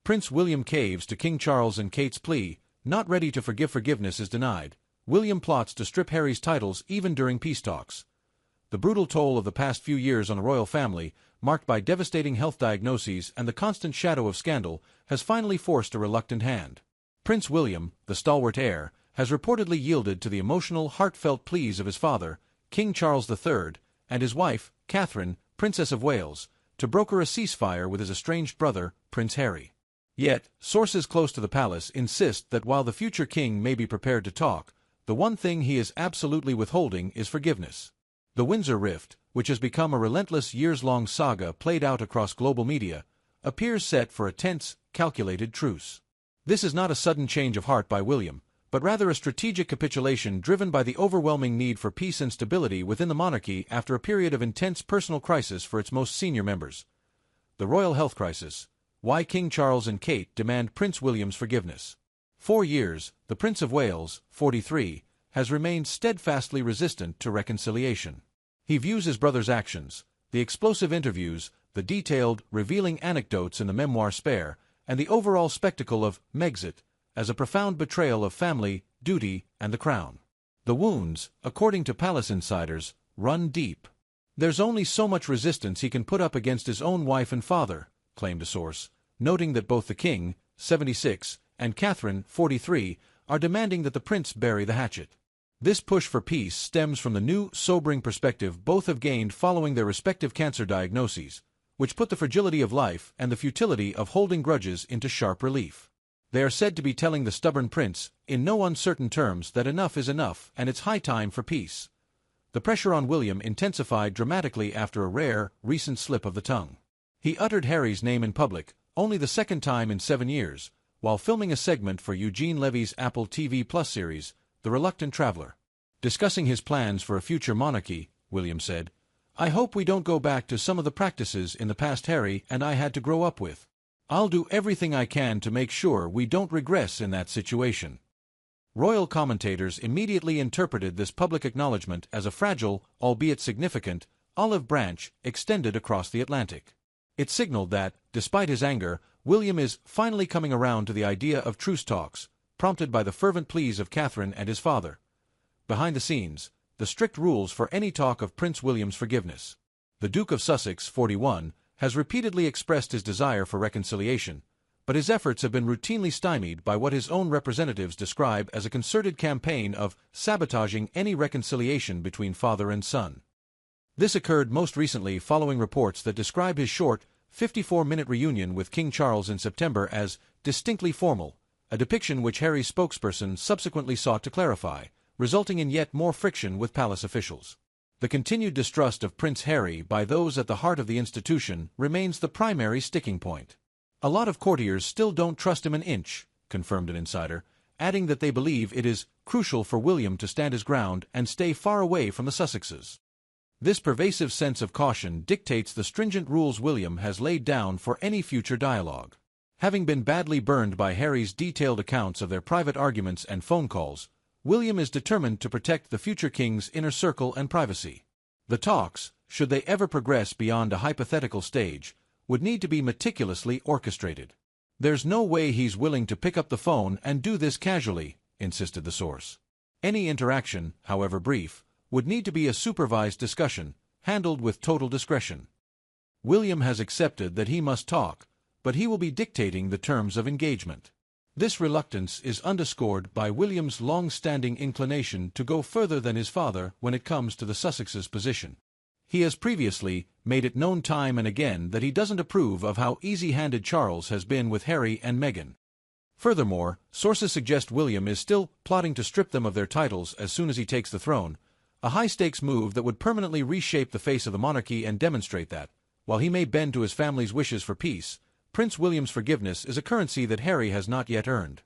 Prince William caves to King Charles and Kate's plea, not ready to forgive. Forgiveness is denied. William plots to strip Harry's titles even during peace talks. The brutal toll of the past few years on the royal family, marked by devastating health diagnoses and the constant shadow of scandal, has finally forced a reluctant hand. Prince William, the stalwart heir, has reportedly yielded to the emotional, heartfelt pleas of his father, King Charles III, and his wife, Catherine, Princess of Wales, to broker a ceasefire with his estranged brother, Prince Harry. Yet, sources close to the palace insist that while the future king may be prepared to talk, the one thing he is absolutely withholding is forgiveness. The Windsor Rift, which has become a relentless years-long saga played out across global media, appears set for a tense, calculated truce. This is not a sudden change of heart by William, but rather a strategic capitulation driven by the overwhelming need for peace and stability within the monarchy after a period of intense personal crisis for its most senior members. The royal health crisis. Why King Charles and Kate demand Prince William's forgiveness. 4 years, the Prince of Wales, 43, has remained steadfastly resistant to reconciliation. He views his brother's actions, the explosive interviews, the detailed, revealing anecdotes in the memoir Spare, and the overall spectacle of Megxit, as a profound betrayal of family, duty, and the crown. The wounds, according to palace insiders, run deep. There's only so much resistance he can put up against his own wife and father, claimed a source, noting that both the king, 76, and Catherine, 43, are demanding that the prince bury the hatchet. This push for peace stems from the new, sobering perspective both have gained following their respective cancer diagnoses, which put the fragility of life and the futility of holding grudges into sharp relief. They are said to be telling the stubborn prince, in no uncertain terms, that enough is enough and it's high time for peace. The pressure on William intensified dramatically after a rare, recent slip of the tongue. He uttered Harry's name in public, only the second time in 7 years, while filming a segment for Eugene Levy's Apple TV Plus series, The Reluctant Traveler. Discussing his plans for a future monarchy, William said, "I hope we don't go back to some of the practices in the past Harry and I had to grow up with. I'll do everything I can to make sure we don't regress in that situation." Royal commentators immediately interpreted this public acknowledgement as a fragile, albeit significant, olive branch extended across the Atlantic. It signaled that, despite his anger, William is finally coming around to the idea of truce talks, prompted by the fervent pleas of Catherine and his father. Behind the scenes, the strict rules for any talk of Prince William's forgiveness. The Duke of Sussex, 41, has repeatedly expressed his desire for reconciliation, but his efforts have been routinely stymied by what his own representatives describe as a concerted campaign of sabotaging any reconciliation between father and son. This occurred most recently following reports that describe his short, 54-minute reunion with King Charles in September as distinctly formal, a depiction which Harry's spokesperson subsequently sought to clarify, resulting in yet more friction with palace officials. The continued distrust of Prince Harry by those at the heart of the institution remains the primary sticking point. "A lot of courtiers still don't trust him an inch," confirmed an insider, adding that they believe it is crucial for William to stand his ground and stay far away from the Sussexes. This pervasive sense of caution dictates the stringent rules William has laid down for any future dialogue. Having been badly burned by Harry's detailed accounts of their private arguments and phone calls, William is determined to protect the future king's inner circle and privacy. The talks, should they ever progress beyond a hypothetical stage, would need to be meticulously orchestrated. "There's no way he's willing to pick up the phone and do this casually," insisted the source. Any interaction, however brief, would need to be a supervised discussion, handled with total discretion. William has accepted that he must talk, but he will be dictating the terms of engagement. This reluctance is underscored by William's long-standing inclination to go further than his father when it comes to the Sussexes' position. He has previously made it known time and again that he doesn't approve of how easy-handed Charles has been with Harry and Meghan. Furthermore, sources suggest William is still plotting to strip them of their titles as soon as he takes the throne, a high-stakes move that would permanently reshape the face of the monarchy and demonstrate that, while he may bend to his family's wishes for peace, Prince William's forgiveness is a currency that Harry has not yet earned.